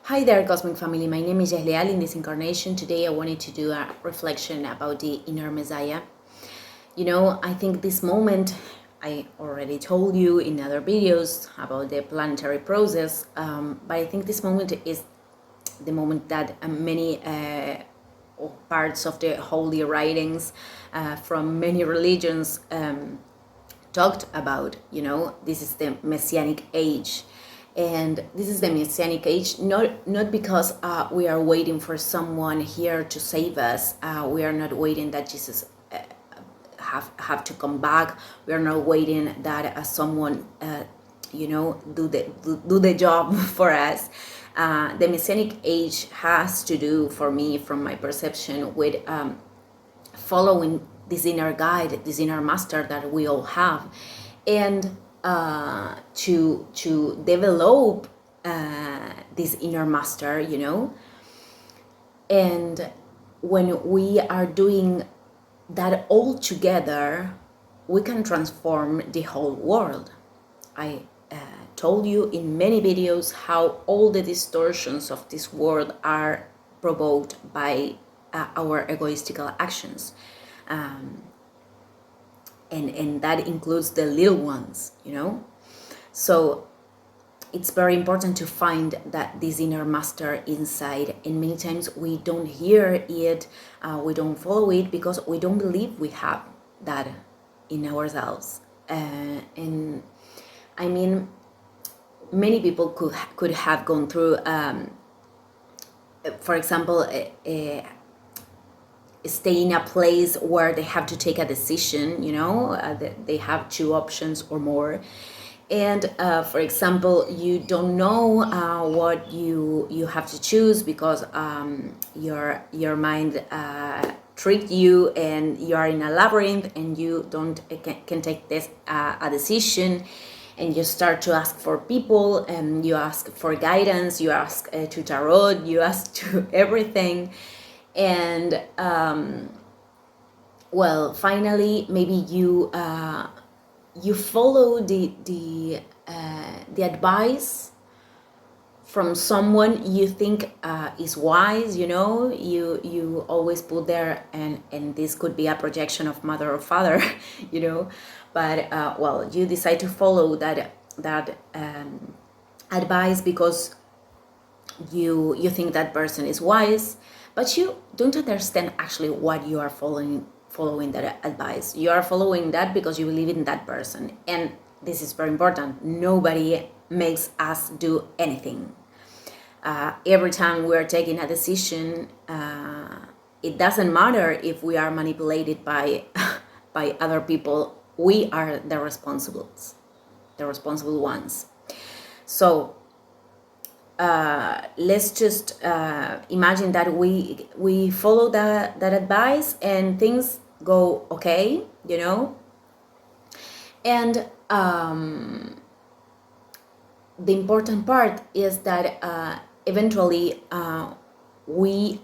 Hi there, Cosmic Family. My name is Yahleal. In this incarnation today, I wanted to do a reflection about the inner Messiah. I think this moment, I already told you in other videos about the planetary process, but I think this moment is the moment that many parts of the holy writings from many religions talked about. This is the Messianic age. And this is the Messianic age, not because we are waiting for someone here to save us. We are not waiting that Jesus have to come back. We are not waiting that someone do the job for us. The Messianic age has to do, for me, from my perception, with following this inner guide, this inner master that we all have, and to develop this inner master, and when we are doing that all together, we can transform the whole world. I told you in many videos how all the distortions of this world are provoked by our egoistical actions. And that includes the little ones, So it's very important to find that this inner master inside, and many times we don't hear it, we don't follow it because we don't believe we have that in ourselves. And I mean, many people could have gone through, for example, stay in a place where they have to take a decision, they have two options or more. And for example, you don't know what you have to choose because your mind tricked you, and you are in a labyrinth, and you don't can take this a decision, and you start to ask for people, and you ask for guidance, you ask to tarot, you ask to everything, and finally maybe you follow the advice from someone you think is wise. You always put there, and this could be a projection of mother or father, but you decide to follow that advice because you think that person is wise, but you don't understand actually what you are following that advice. You are following that because you believe in that person. And this is very important. Nobody makes us do anything. Every time we are taking a decision, it doesn't matter if we are manipulated by by other people. We are the responsible ones. So let's just imagine that we follow that advice and things go okay, and the important part is that eventually we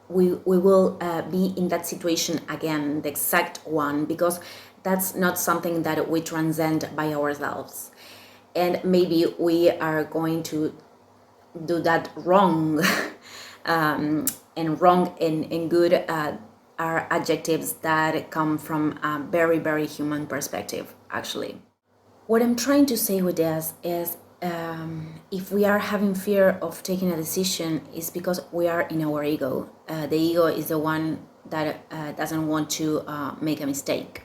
will be in that situation again, the exact one, because that's not something that we transcend by ourselves. And maybe we are going to do that wrong. And wrong and good are adjectives that come from a very, very human perspective, actually. What I'm trying to say with this is if we are having fear of taking a decision, it's because we are in our ego. The ego is the one that doesn't want to make a mistake.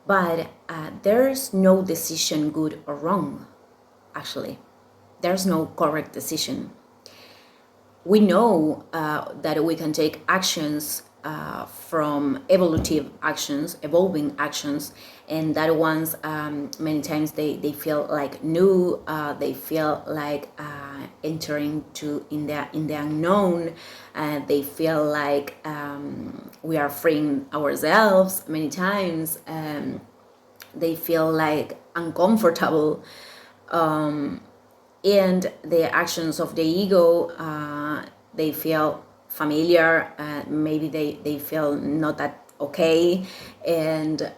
But there's no decision good or wrong, actually. There's no correct decision. We know that we can take actions from evolving actions, and that ones many times they feel like new, they feel like entering in the unknown, they feel like we are freeing ourselves many times, they feel like uncomfortable, and the actions of the ego, they feel familiar, maybe they feel not that okay, and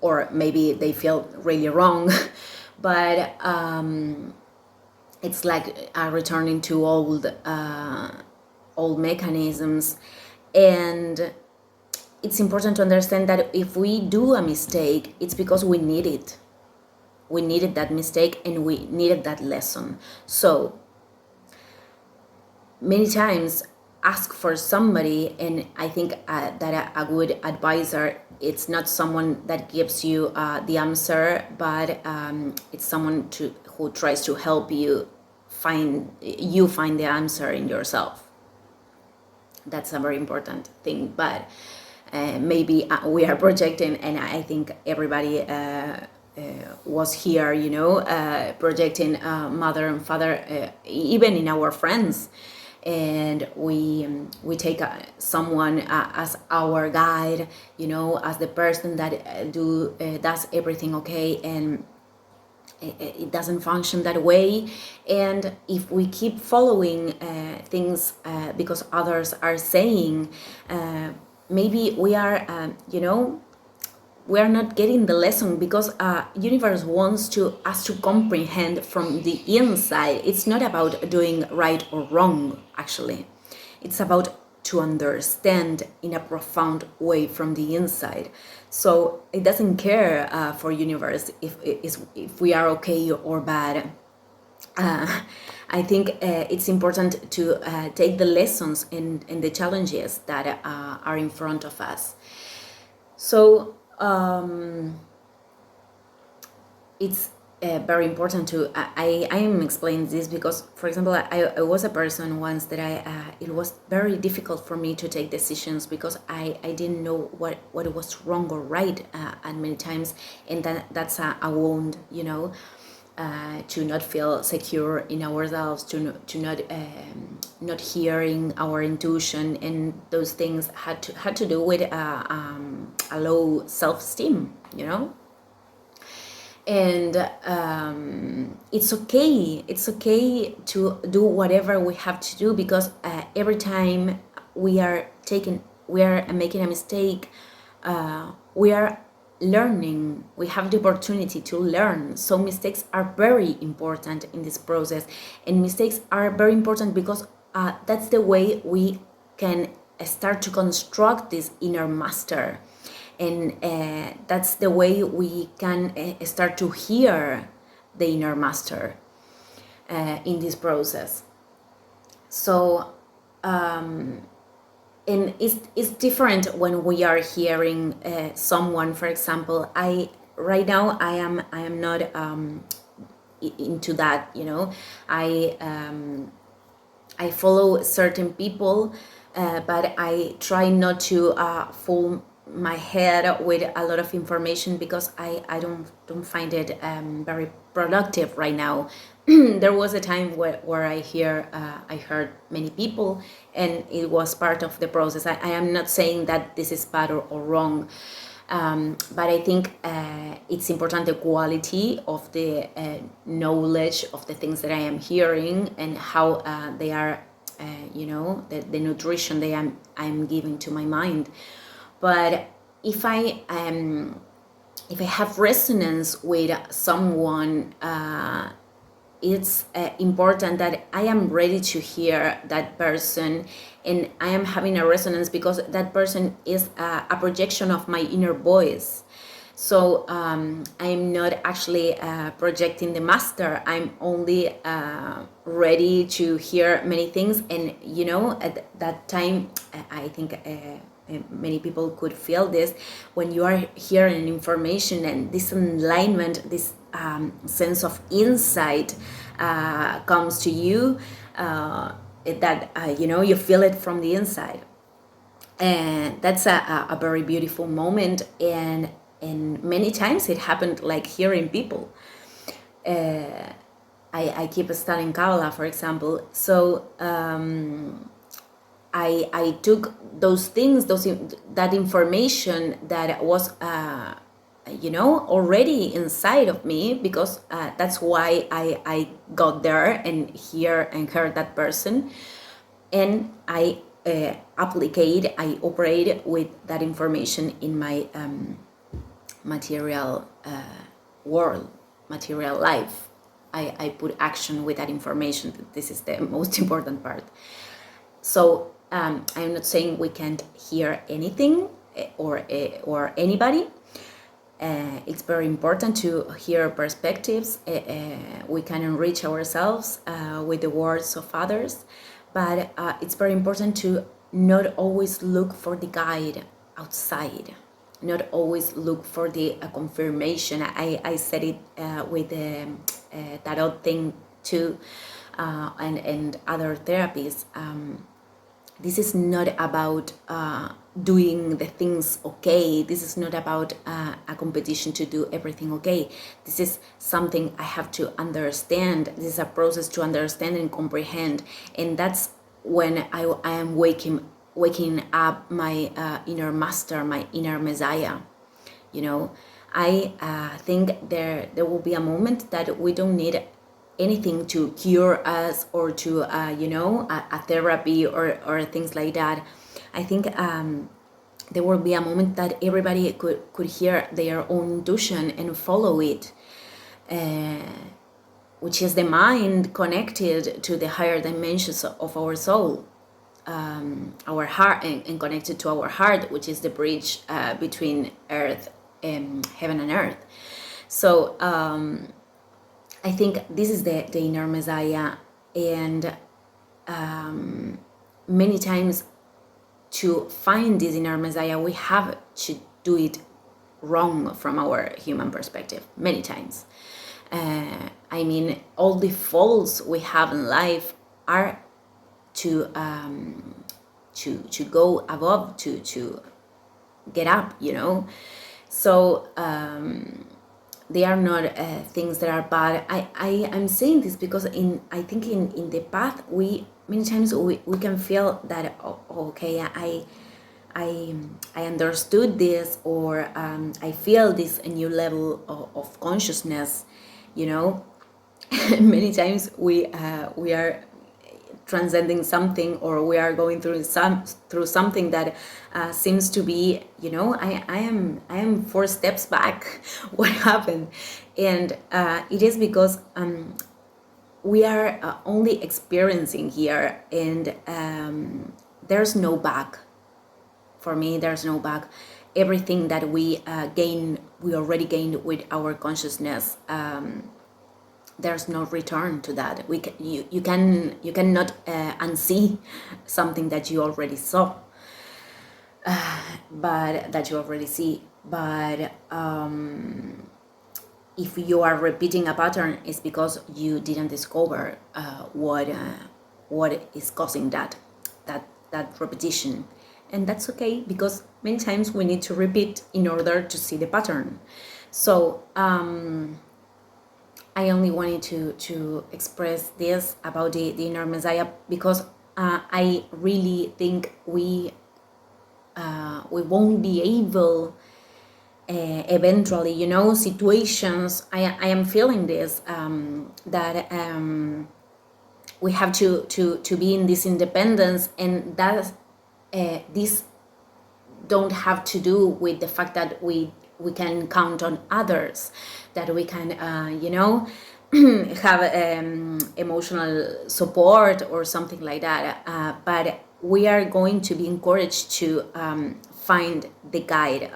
or maybe they feel really wrong. But it's like returning to old mechanisms. And it's important to understand that if we do a mistake, it's because we need it. We needed that mistake and we needed that lesson. So many times ask for somebody, and I think that a good advisor, it's not someone that gives you the answer, but it's someone who tries to help you find the answer in yourself. That's a very important thing. But maybe we are projecting, and I think everybody was here, projecting mother and father, even in our friends, and we take someone as our guide, as the person that does everything okay, and it doesn't function that way. And if we keep following things because others are saying, maybe we are we are not getting the lesson, because universe wants us to comprehend from the inside. It's not about doing right or wrong, actually. It's about to understand in a profound way from the inside. So it doesn't care for universe if we are okay or bad. I think it's important to take the lessons and the challenges that are in front of us. So it's very important to I am explaining this because, for example, I was a person once that it was very difficult for me to take decisions, because I didn't know what was wrong or right at many times, and that's a wound, to not feel secure in ourselves, to not hearing our intuition, and those things had to do with a low self-esteem, and it's okay to do whatever we have to do, because every time we are making a mistake, we are learning. We have the opportunity to learn. So mistakes are very important in this process, and mistakes are very important because that's the way we can start to construct this inner master, and that's the way we can start to hear the inner master in this process. So and it's different when we are hearing someone. For example, right now I am not into that, I follow certain people, but I try not to fool my head with a lot of information, because I don't find it very productive right now. There was a time where I heard many people, and it was part of the process. I am not saying that this is bad or wrong, but I think it's important, the quality of the knowledge of the things that I am hearing, and how they are, the nutrition I'm giving to my mind. But if I have resonance with someone, it's important that I am ready to hear that person, and I am having a resonance because that person is a projection of my inner voice. So I'm not actually projecting the master. I'm only ready to hear many things, and at that time, I think many people could feel this when you are hearing information, and this alignment, this sense of insight comes to you, that you feel it from the inside, and that's a very beautiful moment. And many times it happened like hearing people. I keep studying Kabbalah, for example, so I took those things, that information that was already inside of me, because that's why I got there and heard that person, and I I operate with that information in my material world, material life. I put action with that information. This is the most important part. So I'm not saying we can't hear anything or anybody. It's very important to hear perspectives. We can enrich ourselves with the words of others, but it's very important to not always look for the guide outside, not always look for the confirmation. I said it with the tarot thing too, and other therapies. This is not about doing the things okay. This is not about a competition to do everything okay. This is something I have to understand. This is a process to understand and comprehend. And that's when I am waking up my inner master, my inner Messiah. You know, I think there will be a moment that we don't need anything to cure us or to a therapy or things like that. I think there will be a moment that everybody could hear their own intuition and follow it, which is the mind connected to the higher dimensions of our soul, our heart, and connected to our heart, which is the bridge between earth and heaven and earth. So I think this is the inner Messiah, and many times to find this inner Messiah, we have to do it wrong from our human perspective, many times. I mean, all the faults we have in life are to go above, to get up, you know. So they are not things that are bad. I'm saying this because I think in the path many times we can feel that okay, I understood this, or I feel this a new level of consciousness, you know. Many times we are transcending something, or we are going through something that seems to be, you know, I am 4 steps back. What happened? And it is because we are only experiencing here, and there's no back. For me, there's no back. Everything that we already gained with our consciousness. There's no return to that. You cannot unsee something that you already saw, but that you already see. But if you are repeating a pattern, it's because you didn't discover what is causing that repetition, and that's okay, because many times we need to repeat in order to see the pattern. So I only wanted to express this about the inner Messiah, because I really think we won't be able eventually, you know, situations. I am feeling this that we have to be in this independence, and that this don't have to do with the fact that we can count on others, that we can have emotional support or something like that, but we are going to be encouraged to find the guide,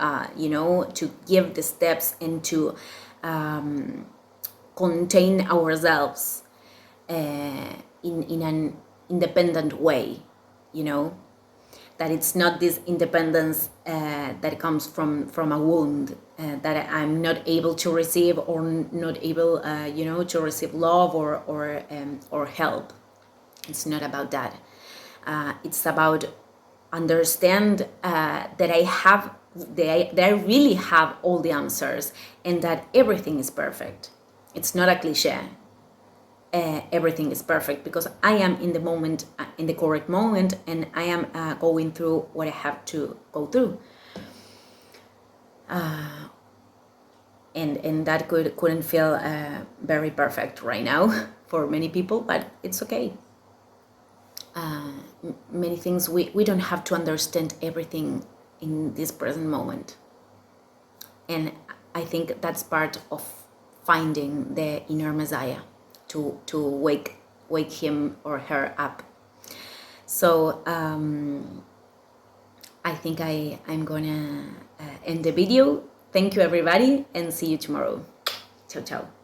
to give the steps and to contain ourselves in an independent way, you know, that it's not this independence that comes from a wound, that I'm not able to receive, or not able, to receive love or help. It's not about that. It's about understand that I really have all the answers, and that everything is perfect. It's not a cliche. Everything is perfect, because I am in the moment, in the correct moment, and I am going through what I have to go through. And that couldn't feel very perfect right now for many people, but it's okay. Many things we don't have to understand everything in this present moment, and I think that's part of finding the inner Messiah. to wake him or her up. So I think I'm gonna end the video. Thank you everybody, and see you tomorrow. Ciao ciao.